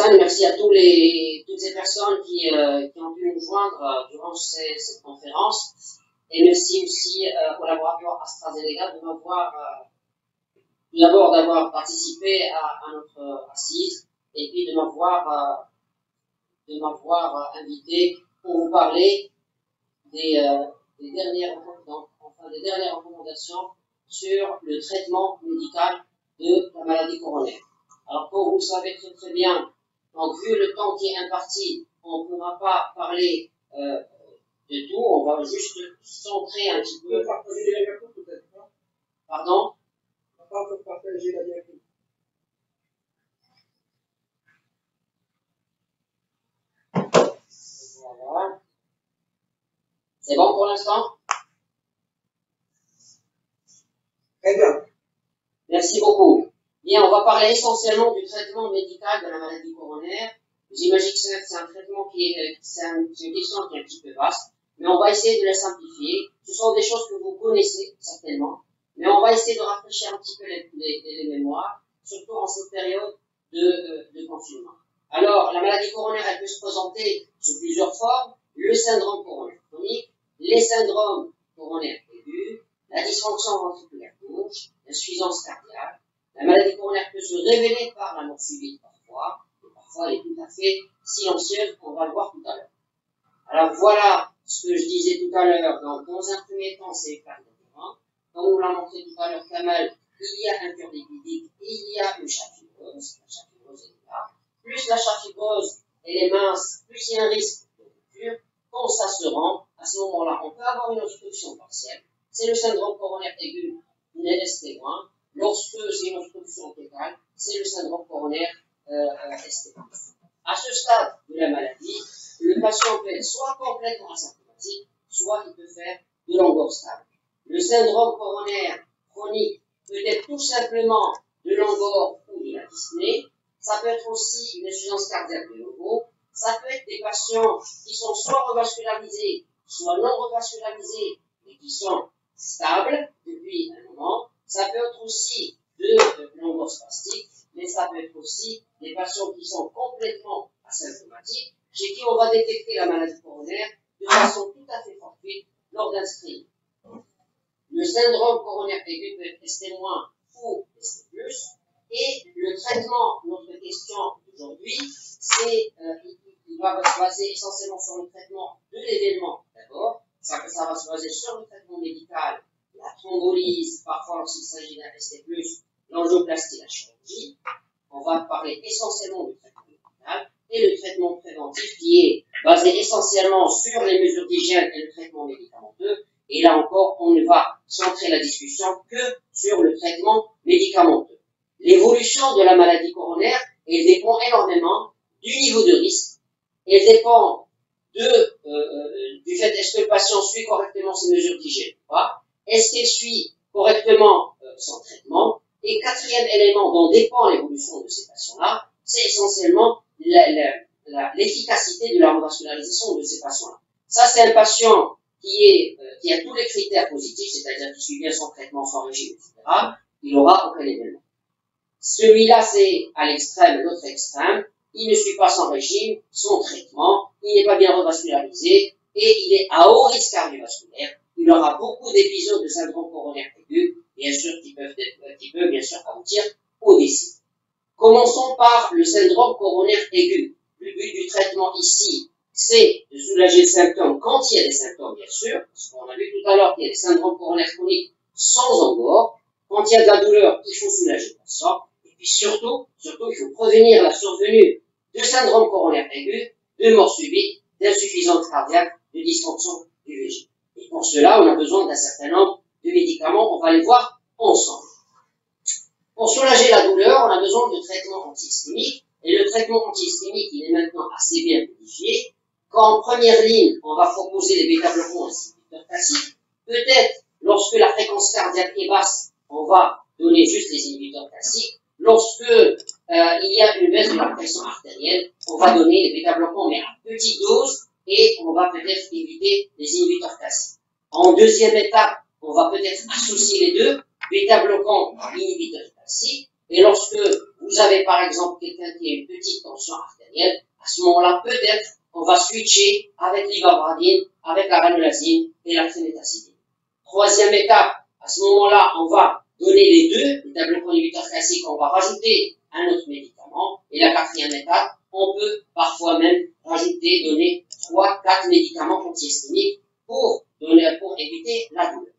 Hassan, merci à toutes ces personnes qui ont pu nous joindre durant cette conférence. Et merci aussi au laboratoire AstraZeneca de m'avoir, tout d'abord d'avoir participé à notre assise, et puis de m'avoir invité pour vous parler des dernières recommandations sur le traitement médical de la maladie coronaire. Alors, comme vous le savez très bien, donc, vu le temps qui est imparti, on ne pourra pas parler de tout, on va juste centrer un petit peu. Partager la diapo peut-être, non? Pardon? On va pas partager la diapo. Voilà. C'est bon pour l'instant? Très bien. Merci beaucoup. Bien, on va parler essentiellement du traitement médical de la maladie coronaire. J'imagine que c'est un traitement c'est une question qui est un petit peu vaste, mais on va essayer de la simplifier. Ce sont des choses que vous connaissez certainement, mais on va essayer de rafraîchir un petit peu les mémoires, surtout en cette période de confinement. Alors, la maladie coronaire, elle peut se présenter sous plusieurs formes. Le syndrome coronaire chronique, les syndromes coronaires aigus, la dysfonction ventriculaire gauche, l'insuffisance cardiaque. La maladie coronaire peut se révéler par la mort subite parfois, et parfois elle est tout à fait silencieuse, on va le voir tout à l'heure. Alors voilà ce que je disais tout à l'heure, dans un premier temps c'est l'éclat de terrain. Comme vous l'a montré tout à l'heure Kamal, il y a un cœur lipidique, il y a une chape fibreuse, la chape fibreuse est là. Plus la chape fibreuse elle est mince, plus il y a un risque de rupture. Quand ça se rend, à ce moment-là, on peut avoir une obstruction partielle. C'est le syndrome coronaire aigu, ST1. Lorsque c'est une obstruction totale, c'est le syndrome coronaire ST1. À ce stade de la maladie, le patient peut être soit complètement asymptomatique, soit il peut faire de l'angor stable. Le syndrome coronaire chronique peut être tout simplement de l'angor ou de la dyspnée. Ça peut être aussi une insuffisance cardiaque de nouveau. Ça peut être des patients qui sont soit revascularisés, soit non revascularisés, et qui sont stables depuis un moment. Ça peut être aussi de l'angor spastique, mais ça peut être aussi des patients qui sont complètement asymptomatiques, chez qui on va détecter la maladie coronaire de façon tout à fait fortuite lors d'un screening. Le syndrome coronaire aigu peut être ST- ou ST+, et le traitement, notre question d'aujourd'hui, c'est, il va se baser essentiellement sur le traitement de l'événement d'abord, ça va se baser sur le traitement médical, la thrombolyse, parfois lorsqu'il s'agit d'un ST+, l'angioplastie, la chirurgie. On va parler essentiellement du traitement médical et le traitement préventif qui est basé essentiellement sur les mesures d'hygiène et le traitement médicamenteux. Et là encore, on ne va centrer la discussion que sur le traitement médicamenteux. L'évolution de la maladie coronaire, elle dépend énormément du niveau de risque. Elle dépend du fait est-ce que le patient suit correctement ses mesures d'hygiène ou pas. Est-ce qu'il suit correctement son traitement. Et quatrième élément dont dépend l'évolution de ces patients-là, c'est essentiellement l'efficacité de la revascularisation de ces patients-là. Ça, c'est un patient qui a tous les critères positifs, c'est-à-dire qui suit bien son traitement, son régime, etc. Il n'aura aucun événement. Celui-là, c'est à l'extrême, l'autre extrême. Il ne suit pas son régime, son traitement, il n'est pas bien revascularisé et il est à haut risque cardiovasculaire. Il aura beaucoup d'épisodes de syndrome coronaire aigu, bien sûr, qui peuvent bien sûr aboutir au décès. Commençons par le syndrome coronaire aigu. Le but du traitement ici, c'est de soulager le symptôme quand il y a des symptômes, bien sûr, parce qu'on a vu tout à l'heure qu'il y a des syndromes coronaires chroniques sans angor. Quand il y a de la douleur, il faut soulager le patient. Et puis surtout, il faut prévenir la survenue de syndrome coronaire aigu, de mort subite, d'insuffisance cardiaque, de dysfonction du VG. Et pour cela, on a besoin d'un certain nombre de médicaments. On va les voir ensemble. Pour soulager la douleur, on a besoin de traitements antihistaminiques. Et le traitement antihistaminique, il est maintenant assez bien codifié. Quand en première ligne, on va proposer les bêta-bloquants inhibiteurs classiques, peut-être lorsque la fréquence cardiaque est basse, on va donner juste les inhibiteurs classiques. Lorsque il y a une baisse de la pression artérielle, on va donner les bêta-bloquants, mais à petite dose, et on va peut-être éviter les inhibiteurs classiques. En deuxième étape, on va peut-être associer les deux, bêta-bloquants, inhibiteurs classiques, Et lorsque vous avez par exemple quelqu'un qui a une petite tension artérielle, à ce moment-là, peut-être on va switcher avec l'ivabradine, avec la ranolazine et la trémétazidine. Troisième étape, à ce moment-là, on va donner les deux, les tableaux inhibiteurs classiques, on va rajouter un autre médicament. Et la quatrième étape, on peut parfois même rajouter, donner 3-4 médicaments antihistaminiques pour éviter la douleur.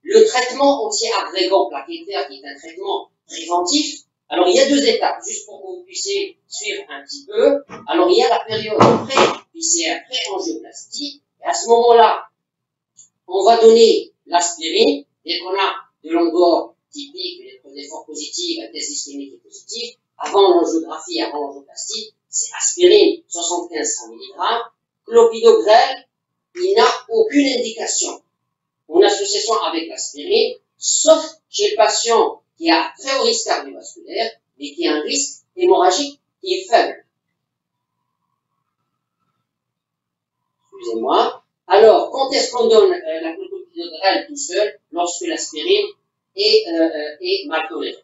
Le traitement anti-agrégant plaquettaire, qui est un traitement préventif, alors il y a deux étapes, juste pour que vous puissiez suivre un petit peu. Alors il y a la période pré-PCR, pré-angioplastie, et à ce moment-là, on va donner l'aspirine, dès qu'on a de l'angor typique, des efforts positifs, un test systémique est positif, avant l'angiographie, avant l'angioplastie, c'est aspirine, 75-100 mg, clopidogrel, il n'a aucune indication en association avec l'aspirine, sauf chez le patient qui a très haut risque cardiovasculaire, mais qui a un risque hémorragique qui est faible. Excusez-moi. Alors, quand est-ce qu'on donne la clopidogrel tout seul? Lorsque l'aspirine est mal tolérée.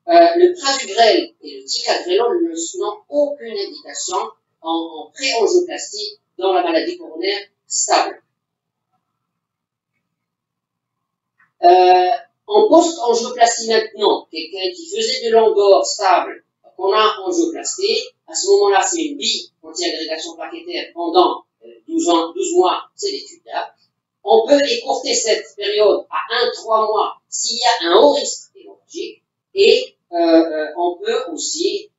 Le prasugrel et le ticagrelol n'ont aucune indication en pré-angioplastie dans la maladie coronaire stable. En post-angioplastie maintenant, quelqu'un qui faisait de l'angor stable, qu'on a angioplasté, à ce moment-là, c'est une bi-anti-agrégation plaquettaire pendant 12 mois, c'est l'étude-là. On peut écourter cette période à 1-3 mois s'il y a un haut risque hémorragique, et on peut aussi,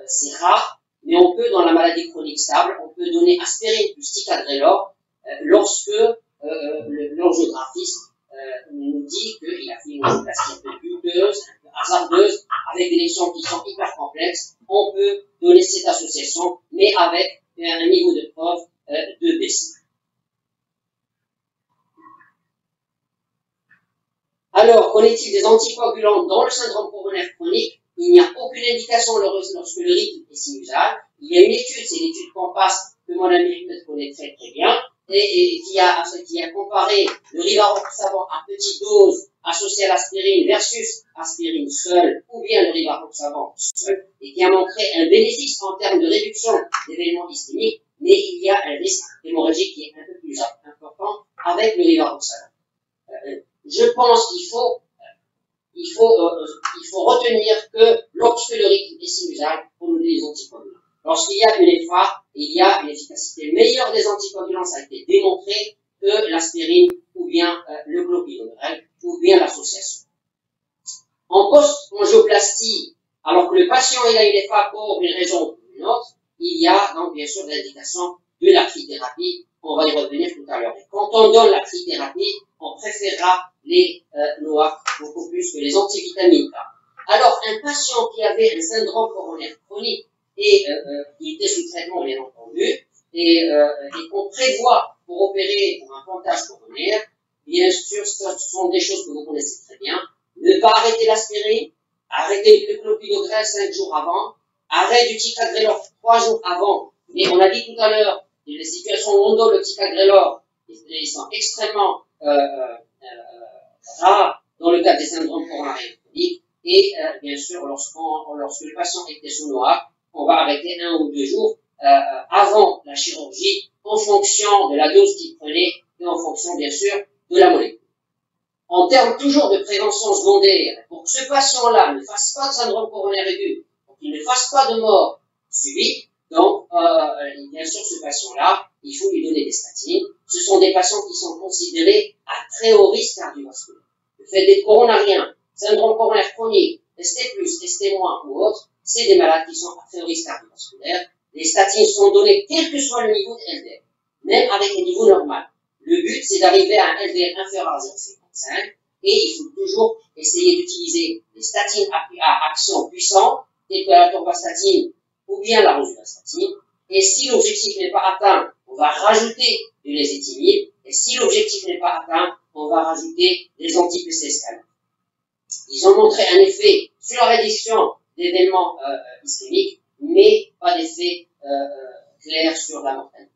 c'est rare, mais on peut, dans la maladie chronique stable, on peut donner aspirine plus ticagrelor lorsque l'angiographiste nous dit qu'il a fait une angioplastie un peu douteuse, un peu hasardeuse, avec des lésions qui sont hyper complexes. On peut donner cette association, mais avec un niveau de preuve de baisse. Alors, qu'en est-il des anticoagulants dans le syndrome coronaire chronique? Il n'y a aucune indication lorsque le rythme est sinusal. Il y a une étude, c'est l'étude COMPASS, que mon ami Ahmed connaît très très bien, et qui a comparé le rivaroxaban à petite dose associé à l'aspirine versus aspirine seule, ou bien le rivaroxaban seul, et qui a montré un bénéfice en termes de réduction d'événements ischémiques, mais il y a un risque hémorragique qui est un peu plus important avec le rivaroxaban. Je pense qu'il faut retenir que lorsque le rythme est sinusal, on nous dit les anticoagulants. Lorsqu'il y a une EFA, il y a une efficacité meilleure des anticoagulants, ça a été démontré, que l'aspirine, ou bien le clopidogrel, ou bien l'association. En post-angioplastie, alors que le patient il a une EFA pour une raison ou une autre, il y a donc bien sûr l'indication de la trithérapie, on va y revenir tout à l'heure. Quand on donne la trithérapie, on préférera les NOAC beaucoup plus que les antivitamines K. Alors, un patient qui avait un syndrome coronaire chronique et qui était sous traitement, bien entendu, et qu'on prévoit pour opérer pour un pontage coronaire, bien sûr, ce sont des choses que vous connaissez très bien. Ne pas arrêter l'aspirine, arrêter le clopidogrel 5 jours avant, arrêt du ticagrelor 3 jours avant. Mais on a dit tout à l'heure, les situations où on donne le ticagrelor, ils sont extrêmement rares dans le cas des syndromes coronaires chroniques. Et bien sûr, lorsque le patient était sous NOAC, on va arrêter 1 ou 2 jours avant la chirurgie, en fonction de la dose qu'il prenait et en fonction, bien sûr, de la molécule. En termes toujours de prévention secondaire, pour que ce patient-là ne fasse pas de syndrome coronaire aigu, pour qu'il ne fasse pas de mort subite, donc, bien sûr, ce patient-là, il faut lui donner des statines. Ce sont des patients qui sont considérés à très haut risque cardiovasculaire. Le fait d'être coronarien, syndrome coronaire chronique, ST+, ST- ou autre, c'est des malades qui sont à très haut risque cardiovasculaire. Les statines sont données quel que soit le niveau de LDL, même avec un niveau normal. Le but, c'est d'arriver à un LDL inférieur à 0,55 et il faut toujours essayer d'utiliser les statines à action puissante, telles que la torvastatine ou bien la rosuvastatine. Et si l'objectif n'est pas atteint, on va rajouter de l'ézetimibe. Et si l'objectif n'est pas atteint, on va rajouter des anti-PCSK. Ils ont montré un effet sur la réduction d'événements ischémiques, mais pas d'effet clair sur la mortalité.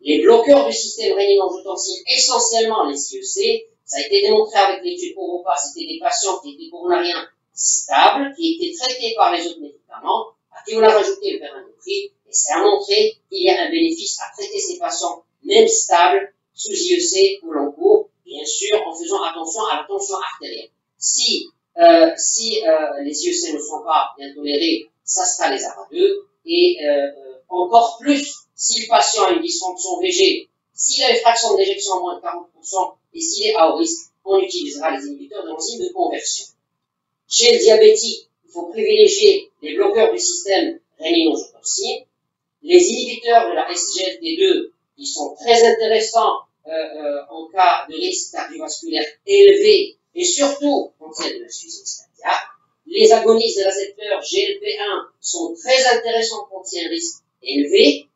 Les bloqueurs du système rénine-angiotensin, essentiellement les CEC, ça a été démontré avec l'étude Europa, c'était des patients qui étaient coronariens stable, qui a été traité par les autres médicaments, à qui on a rajouté le perindopril, et ça a montré qu'il y a un bénéfice à traiter ces patients, même stables, sous IEC ou long cours, bien sûr, en faisant attention à la tension artérielle. Si les IEC ne sont pas bien tolérés, ça sera les ARA2, et encore plus, si le patient a une dysfonction VG, s'il a une fraction d'éjection en moins de 40%, et s'il est à haut risque, on utilisera les inhibiteurs de l'enzyme de conversion. Chez le diabétique, il faut privilégier les bloqueurs du système rénine-angiotensin, les inhibiteurs de la SGLT2, qui sont très intéressants en cas de risque cardiovasculaire élevé, et surtout quand il y a de l'insuffisance cardiaque. Les agonistes des récepteurs GLP1 sont très intéressants quand il y a un risque élevé,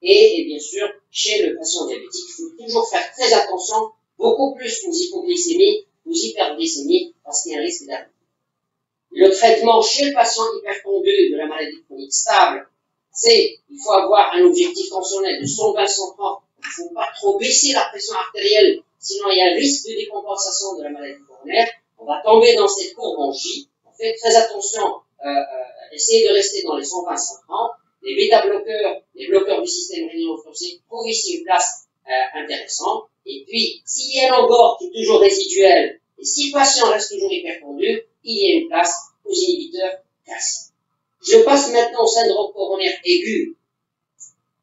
et bien sûr, chez le patient diabétique, il faut toujours faire très attention, beaucoup plus aux hypoglycémies, aux hyperglycémies, parce qu'il y a un risque d'arrêt. Le traitement chez le patient hypertendu de la maladie chronique stable, c'est, il faut avoir un objectif tensionnel de 120-130, il ne faut pas trop baisser la pression artérielle, sinon il y a un risque de décompensation de la maladie coronaire, on va tomber dans cette courbe en J, on fait très attention, essayez de rester dans les 120-130, les bêta-bloqueurs, les bloqueurs du système rénino-angiotensin trouvent ici une place intéressante, et puis, s'il y a un angor qui est toujours résiduel, et si le patient reste toujours hypertendu, il y a une place aux inhibiteurs CAS. Je passe maintenant au syndrome coronaire aigu,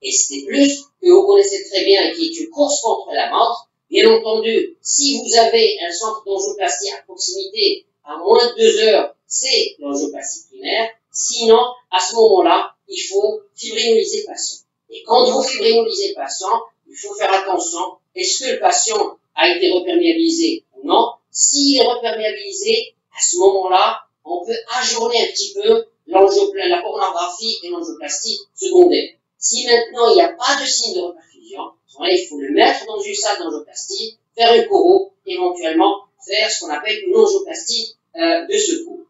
ST+, que vous connaissez très bien et qui est une course contre la montre. Bien entendu, si vous avez un centre d'angioplastie à proximité, à moins de 2 heures, c'est l'angioplastie primaire. Sinon, à ce moment-là, il faut fibrinolyser le patient. Et quand vous fibrinolisez le patient, il faut faire attention, est-ce que le patient a été reperméabilisé ou non? S'il est reperméabilisé, à ce moment-là, on peut ajourner un petit peu la coronarographie et l'angioplastie secondaire. Si maintenant il n'y a pas de signe de reperfusion, il faut le mettre dans une salle d'angioplastie, faire une coro, éventuellement faire ce qu'on appelle une angioplastie de secours.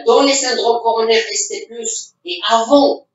Dans les syndromes coronaires ST+, et avant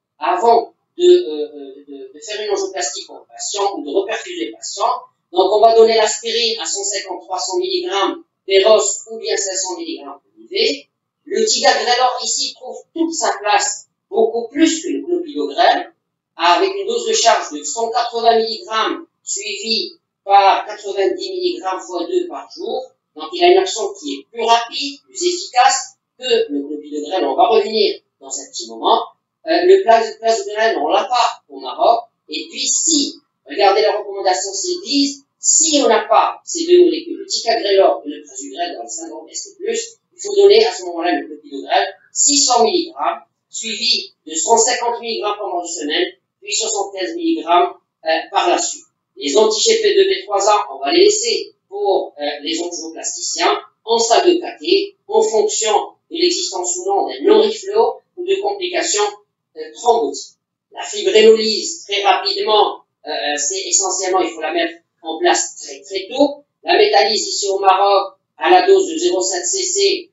de faire une angioplastie pour le patient ou de reperfuser le patient, donc on va donner l'aspirine à 150-300 mg Péros ou bien 500 mg IV. Le ticagrelor ici trouve toute sa place, beaucoup plus que le clopidogrel, avec une dose de charge de 180 mg suivie par 90 mg x 2 par jour. Donc il a une action qui est plus rapide, plus efficace que le clopidogrel. On va revenir dans un petit moment. Le plasogrel, on l'a pas au Maroc. Et puis si, regardez la recommandation, ils disent, si on n'a pas ces deux molécules, le ticagrelor et le prasugrel dans le syndrome ST+, il faut donner à ce moment-là le clopidogrel 600 mg, suivi de 150 mg pendant une semaine, puis 75 mg par la suite. Les anti-GP2, B3A, on va les laisser pour les angioplasticiens en salle de KT, en fonction de l'existence ou non d'un non-reflow ou de complications thrombotiques. La fibrinolyse, très rapidement, c'est essentiellement, il faut la mettre en place très très tôt. La métalyse ici au Maroc, à la dose de 0,7 cc,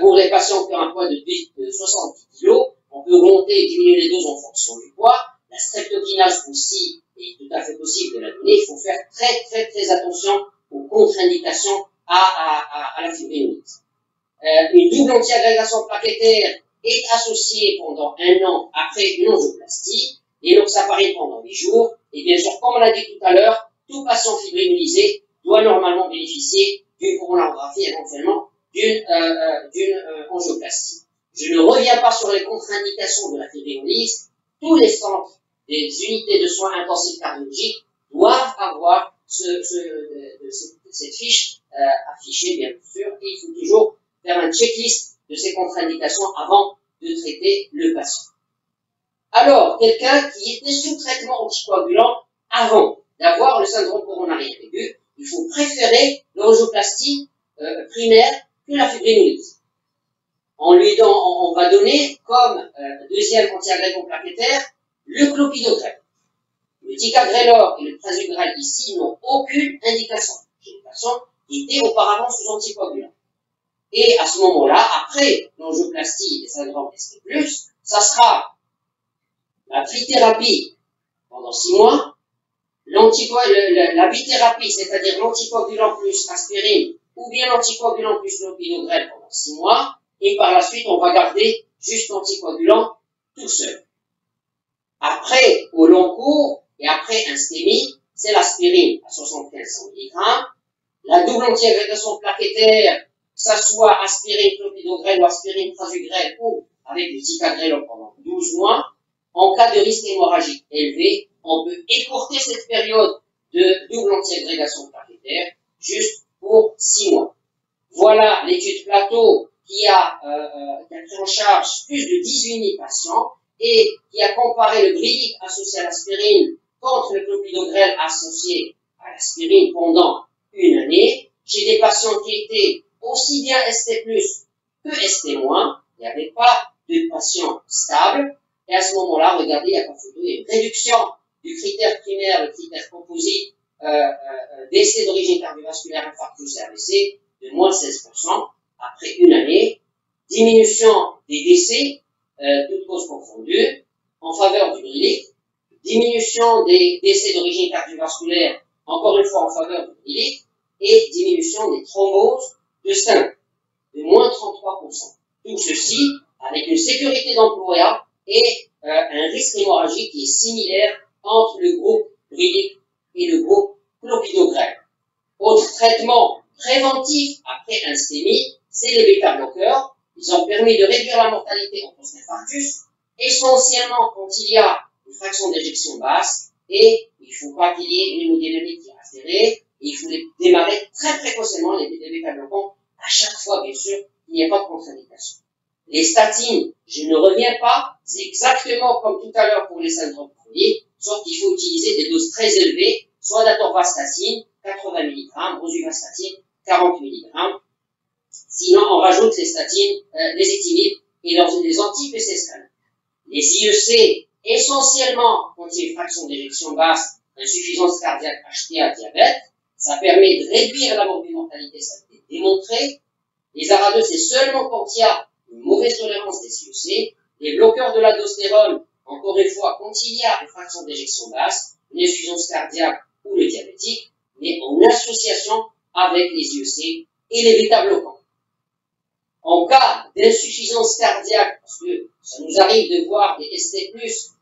pour les patients qui ont un poids de 70 kg, on peut monter et diminuer les doses en fonction du poids. La streptokinase aussi est tout à fait possible de la donner. Il faut faire très très très attention aux contre-indications à la fibrinolyse. Une double antiagrégation plaquettaire est associée pendant 1 an après une angioplastie, et l'oxaparine pendant 8 jours. Et bien sûr, comme on l'a dit tout à l'heure, tout patient fibrinolisé doit normalement bénéficier d'une coronarographie, éventuellement d'une angioplastie. Je ne reviens pas sur les contre-indications de la fibrinolyse. Tous les centres des unités de soins intensifs cardiologiques doivent avoir cette fiche affichée, bien sûr, et il faut toujours faire un checklist de ces contre-indications avant de traiter le patient. Alors, quelqu'un qui était sous traitement anticoagulant avant d'avoir le syndrome coronarien aigu, il faut préférer l'angioplastie primaire que la fibrinolyse. On va donner comme deuxième antiagrégant plaquettaire le clopidogrel. Le ticagrelor et le prasugrel ici n'ont aucune indication chez les patients qui étaient auparavant sous anticoagulants. Et à ce moment-là, après l'angioplastie des syndromes ST+, ça sera la trithérapie pendant 6 mois, la bithérapie, c'est-à-dire l'anticoagulant plus aspirine ou bien l'anticoagulant plus clopidogrel pendant 6 mois, et par la suite, on va garder juste l'anticoagulant tout seul. Après, au long cours, et après un STEMI, c'est l'aspirine à 75 mg, la double antiagrégation plaquettaire, que ça soit aspirine clopidogrel ou aspirine prasugrel ou avec le ticagrelor pendant 12 mois. En cas de risque hémorragique élevé, on peut écourter cette période de double antiagrégation plaquettaire juste pour 6 mois. Voilà l'étude Plateau qui a pris en charge plus de 18 000 patients et qui a comparé le Bridic associé à l'aspirine contre le clopidogrel associé à l'aspirine pendant une année chez des patients qui étaient aussi bien ST+, que ST-. Il n'y avait pas de patients stables. Et à ce moment-là, regardez, il n'y a pas photo, il y a une réduction du critère primaire, le critère composite, décès d'origine cardiovasculaire, infarctus et AVC, de moins 16% après une année. Diminution des décès, toutes causes confondues, en faveur du Bridic. Diminution des décès d'origine cardiovasculaire, encore une fois en faveur du Bridic. Et diminution des thromboses de 5, de moins 33%. Tout ceci avec une sécurité d'emploi et un risque hémorragique qui est similaire entre le groupe Bridic et le groupe clopidogrel. Autre traitement préventif après un STEMI, c'est les bêta-bloqueurs. Ils ont permis de réduire la mortalité en post-infarctus, essentiellement quand il y a une fraction d'éjection basse et il ne faut pas qu'il y ait une hémodynamique qui est altérée. Et il faut les démarrer très précocement, les bêta-bloquants, à chaque fois, bien sûr, il n'y a pas de contre-indication. Les statines, je ne reviens pas, c'est exactement comme tout à l'heure pour les syndromes chroniques, sauf qu'il faut utiliser des doses très élevées, soit d'atorvastatine, 80 mg, rosuvastatine, 40 mg. Sinon, on rajoute les statines, les étimibes et les anti-PCSK9. Les IEC, essentiellement, quand il y a une fraction d'éjection basse, insuffisance cardiaque, HTA, diabète, ça permet de réduire la morbimortalité, ça a été démontré. Les ARA2, c'est seulement quand il y a une mauvaise tolérance des IEC. Les bloqueurs de l'aldostérone, encore une fois, quand il y a une fraction d'éjection basse, une insuffisance cardiaque ou le diabétique, mais en association avec les IEC et les bêta-bloquants. En cas d'insuffisance cardiaque, parce que ça nous arrive de voir des ST+,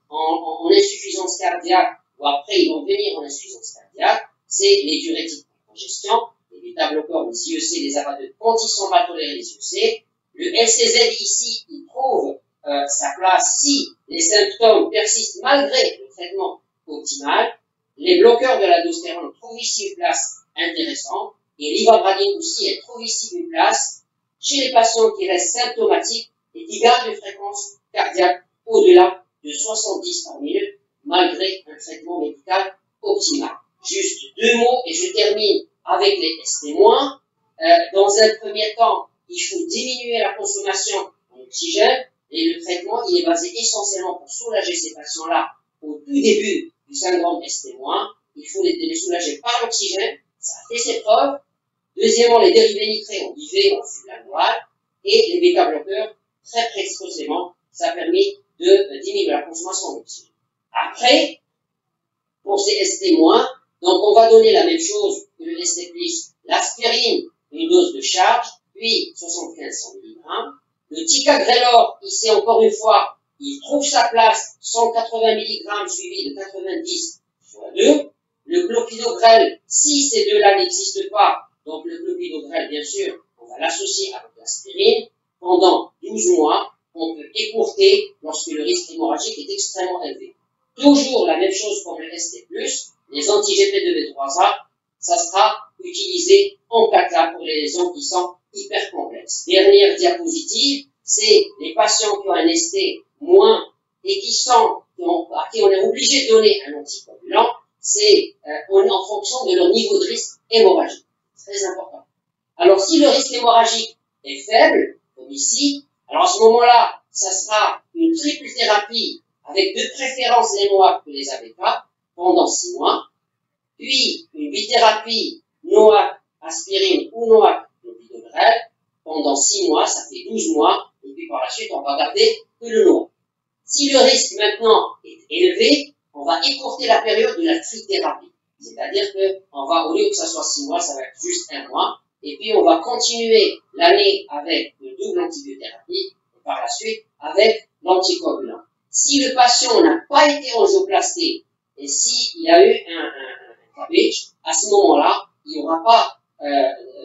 en insuffisance cardiaque, ou après ils vont venir en insuffisance cardiaque, c'est les diurétiques en congestion, les bêta-bloqueurs, les IEC, les ARA2, quand ils sont mal tolérés, les IEC. Le LCZ ici, il trouve sa place si les symptômes persistent malgré le traitement optimal. Les bloqueurs de l'aldostérone trouvent ici une place intéressante, et l'ivabradine aussi, elle trouve ici une place chez les patients qui restent symptomatiques et qui gardent une fréquence cardiaque au-delà de 70 par minute, malgré un traitement médical optimal. Juste 2 mots et je termine avec les ST-. Dans un premier temps, il faut diminuer la consommation en oxygène et le traitement, il est basé essentiellement pour soulager ces patients-là au tout début du syndrome ST-. Il faut les soulager par l'oxygène, ça a fait ses preuves. Deuxièmement, les dérivés nitrés ont IV, on suit la voile, et les bêta-bloqueurs, très précocement, ça a permis de diminuer la consommation en oxygène. Après, pour ces ST-, donc on va donner la même chose que le ST+, l'aspirine, une dose de charge, puis 75 mg. Le ticagrelor, ici encore une fois, il trouve sa place, 180 mg suivi de 90 fois 2. Le clopidogrel, si ces deux-là n'existent pas, donc le clopidogrel, bien sûr, on va l'associer avec l'aspirine. Pendant 12 mois, on peut écourter lorsque le risque hémorragique est extrêmement élevé. Toujours la même chose pour le ST+, les anti-GP2B3A, ça sera utilisé en cas pour les lésions qui sont hyper complexes. Dernière diapositive, c'est les patients qui ont un ST- et à qui on est obligé de donner un anticoagulant, c'est en fonction de leur niveau de risque hémorragique. Très important. Alors, si le risque hémorragique est faible, comme ici, alors à ce moment-là, ça sera une triple thérapie avec de préférence les NOAC que les ABK pendant 6 mois, puis une bithérapie NOAC aspirine ou NOAC clopidogrel pendant 6 mois, ça fait 12 mois, et puis par la suite, on va garder que le NOAC. Si le risque maintenant est élevé, on va écourter la période de la trithérapie. C'est-à-dire que on va, au lieu que ça soit 6 mois, ça va être juste 1 mois. et puis on va continuer l'année avec une double antibiothérapie, et par la suite avec l'anticoagulant. Si le patient n'a pas été angioplasté, et s'il a eu un CABG, à ce moment-là, il n'y aura pas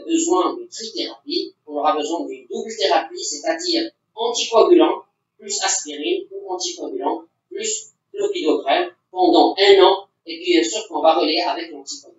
besoin de trithérapie, on aura besoin d'une double thérapie, c'est-à-dire anticoagulant plus aspirine ou anticoagulant plus clopidogrel pendant 1 an, et puis bien sûr qu'on va relayer avec l'anticoagulant.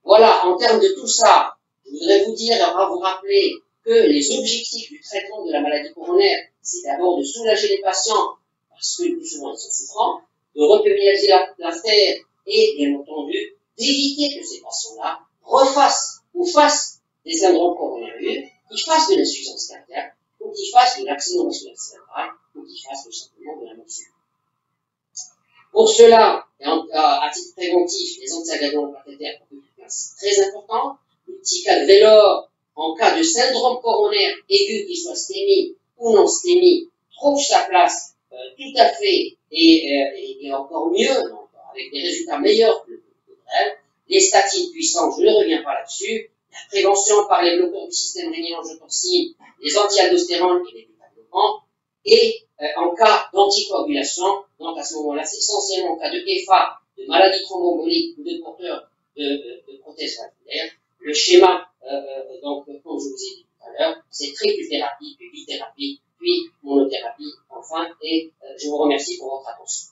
Voilà, en termes de tout ça, je voudrais vous dire, vous rappeler que les objectifs du traitement de la maladie coronaire, c'est d'abord de soulager les patients, parce que le plus souvent ils sont souffrants, de repénaliser l'artère et, bien entendu, d'éviter que ces patients-là refassent ou fassent des syndromes coronaires, qu'ils fassent de l'insuffisance cardiaque, ou qu'ils fassent de l'accident vasculaire cérébral, ou qu'ils fassent tout simplement de la mort subite. Pour cela, à titre préventif, les antiagrégantes plathétaires c'est très important. Le petit Velor, en cas de syndrome coronaire aigu, qu'il soit stémie ou non stémie, trouve sa place tout à fait et encore mieux, donc, avec des résultats meilleurs que le Clopidogrel. Les statines puissantes, je ne reviens pas là-dessus. La prévention par les bloqueurs du système rénine-angiotensin, les anti-aldostérones et les bêta-bloquants. Et en cas d'anticoagulation, donc à ce moment-là, c'est essentiellement en cas de KEFA, de maladie thromboembolique ou de porteur de prothèse valvulaire. Le schéma, donc, comme je vous ai dit tout à l'heure, c'est triple thérapie, puis bithérapie, puis monothérapie, enfin, et je vous remercie pour votre attention.